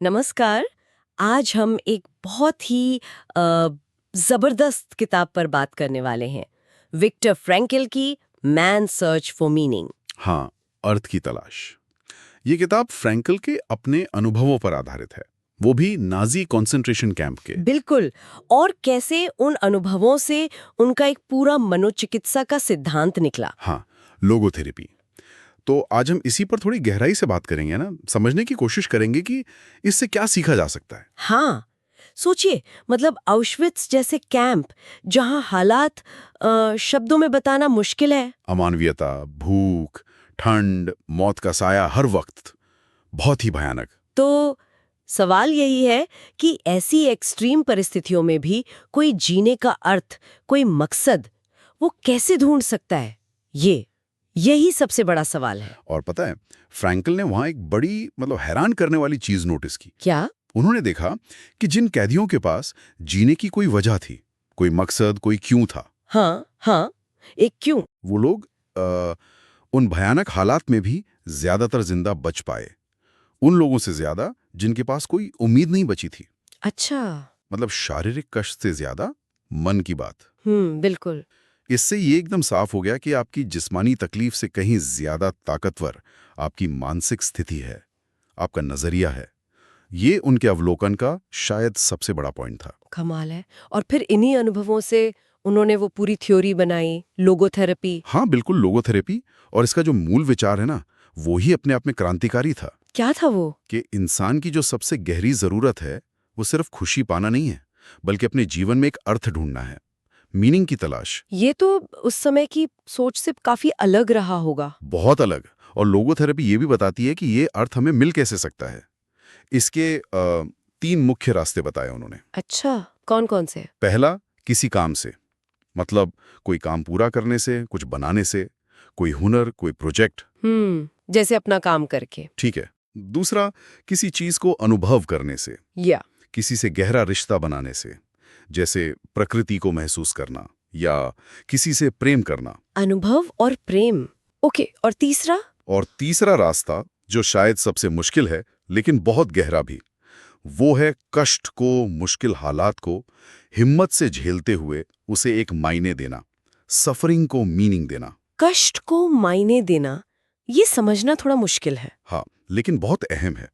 नमस्कार। आज हम एक बहुत ही जबरदस्त किताब पर बात करने वाले हैं। विक्टर फ्रैंकल की मैन सर्च फॉर मीनिंग। हाँ, अर्थ की तलाश। ये किताब फ्रैंकल के अपने अनुभवों पर आधारित है, वो भी नाजी कंसंट्रेशन कैंप के। बिल्कुल। और कैसे उन अनुभवों से उनका एक पूरा मनोचिकित्सा का सिद्धांत निकला। हाँ, लोगोथेरेपी। तो आज हम इसी पर थोड़ी गहराई से बात करेंगे ना, समझने की कोशिश करेंगे कि इससे क्या सीखा जा सकता है। हाँ, सोचिए, मतलब आउशविट्स जैसे कैंप जहां हालात शब्दों में बताना मुश्किल है। अमानवीयता, भूख, ठंड, मौत का साया हर वक्त, बहुत ही भयानक। तो सवाल यही है कि ऐसी एक्सट्रीम परिस्थितियों में भी कोई जीने का अर्थ, कोई मकसद, वो कैसे ढूंढ सकता है? यही सबसे बड़ा सवाल है। और पता है, फ्रैंकल ने वहां एक बड़ी हैरान करने वाली चीज नोटिस की। क्या? उन्होंने देखा कि जिन कैदियों के पास जीने की कोई वजह थी, कोई मकसद, कोई क्यों था, हाँ हाँ, एक क्यों। वो लोग उन भयानक हालात में भी ज्यादातर जिंदा बच पाए, उन लोगों से ज्यादा जिनके पास कोई उम्मीद नहीं बची थी। अच्छा। शारीरिक कष्ट से ज्यादा मन की बात। बिल्कुल। इससे ये एकदम साफ हो गया कि आपकी जिस्मानी तकलीफ से कहीं ज्यादा ताकतवर आपकी मानसिक स्थिति है, आपका नजरिया है। ये उनके अवलोकन का शायद सबसे बड़ा पॉइंट था। कमाल है। और फिर इन्हीं अनुभवों से उन्होंने वो पूरी थ्योरी बनाई, लोगोथेरेपी। हाँ बिल्कुल, लोगोथेरेपी। और इसका जो मूल विचार है ना, वो ही अपने आप में क्रांतिकारी था। क्या था वो? कि इंसान की जो सबसे गहरी जरूरत है, वो सिर्फ खुशी पाना नहीं है, बल्कि अपने जीवन में एक अर्थ ढूंढना है, मीनिंग की तलाश। ये तो उस समय की सोच से काफी अलग रहा होगा। बहुत अलग। और लोगोथेरेपी ये भी बताती है कि ये अर्थ हमें मिल कैसे सकता है। इसके 3 मुख्य रास्ते बताए उन्होंने। अच्छा, कौन कौन से? पहला, किसी काम से, कोई काम पूरा करने से, कुछ बनाने से, कोई हुनर, कोई प्रोजेक्ट। जैसे अपना काम करके। ठीक है। दूसरा, किसी चीज को अनुभव करने से, या किसी से गहरा रिश्ता बनाने से, जैसे प्रकृति को महसूस करना या किसी से प्रेम करना। अनुभव और प्रेम। ओके, और तीसरा? और तीसरा रास्ता, जो शायद सबसे मुश्किल है लेकिन बहुत गहरा भी, वो है कष्ट को, मुश्किल हालात को हिम्मत से झेलते हुए उसे एक मायने देना, सफरिंग को मीनिंग देना। कष्ट को मायने देना, ये समझना थोड़ा मुश्किल है। हाँ, लेकिन बहुत अहम है।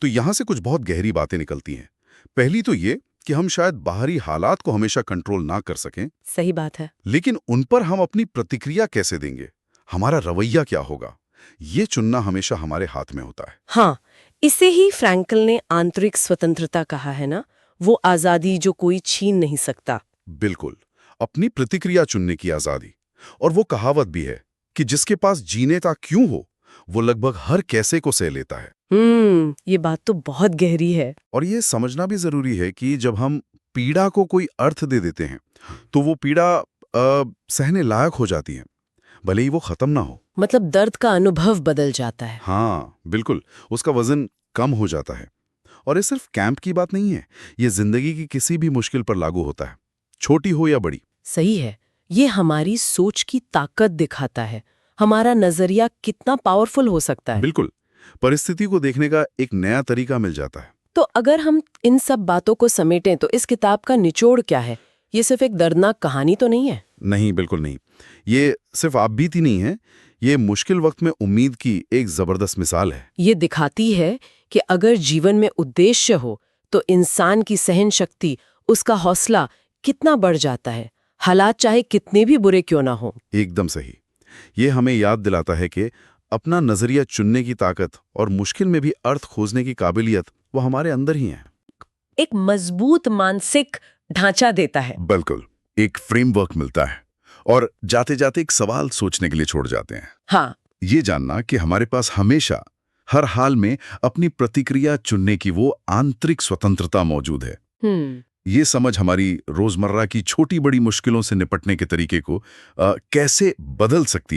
तो यहां से कुछ बहुत गहरी बातें निकलती हैं। पहली तो ये कि हम शायद बाहरी हालात को हमेशा कंट्रोल ना कर सकें। सही बात है। लेकिन उन पर हम अपनी प्रतिक्रिया कैसे देंगे, हमारा रवैया क्या होगा, ये चुनना हमेशा हमारे हाथ में होता है। हाँ, इसे ही फ्रैंकल ने आंतरिक स्वतंत्रता कहा है ना, वो आजादी जो कोई छीन नहीं सकता। बिल्कुल, अपनी प्रतिक्रिया चुनने की आजादी। और वो कहावत भी है कि जिसके पास जीने का क्यों हो, वो लगभग हर कैसे को सह लेता है। ये बात तो बहुत गहरी है। और ये समझना भी जरूरी है कि जब हम पीड़ा को कोई अर्थ दे देते हैं, तो वो पीड़ा सहने लायक हो जाती है, भले ही वो खत्म ना हो। मतलब दर्द का अनुभव बदल जाता है। हाँ बिल्कुल, उसका वजन कम हो जाता है। और ये सिर्फ कैंप की बात नहीं है, ये जिंदगी की किसी भी मुश्किल पर लागू होता है, छोटी हो या बड़ी। सही है। ये हमारी सोच की ताकत दिखाता है, हमारा नजरिया कितना पावरफुल हो सकता है। बिल्कुल, परिस्थिति को देखने का एक नया तरीका मिल जाता है। तो अगर हम इन सब बातों को समेटें तो इस किताब का निचोड़ क्या है? ये सिर्फ एक दर्दनाक कहानी तो नहीं है। नहीं, बिल्कुल नहीं। ये सिर्फ आप बीती नहीं है, ये मुश्किल वक्त में उम्मीद की एक जबरदस्त मिसाल है। ये दिखाती है कि अगर जीवन में उद्देश्य हो तो इंसान की सहन शक्ति, उसका हौसला कितना बढ़ जाता है, हालात चाहे कितने भी बुरे क्यों ना हो। एकदम सही। ये हमें याद दिलाता है कि अपना नजरिया चुनने की ताकत और मुश्किल में भी अर्थ खोजने की काबिलियत वो हमारे अंदर ही है। एक मजबूत मानसिक ढांचा देता है। बिल्कुल, एक फ्रेमवर्क मिलता है। और जाते जाते एक सवाल सोचने के लिए छोड़ जाते हैं। हाँ। ये जानना कि हमारे पास हमेशा, हर हाल में अपनी प्रतिक्रिया चुनने की वो आंतरिक स्वतंत्रता मौजूद है। ये समझ हमारी रोजमर्रा की छोटी बड़ी मुश्किलों से निपटने के तरीके को कैसे बदल सकती है।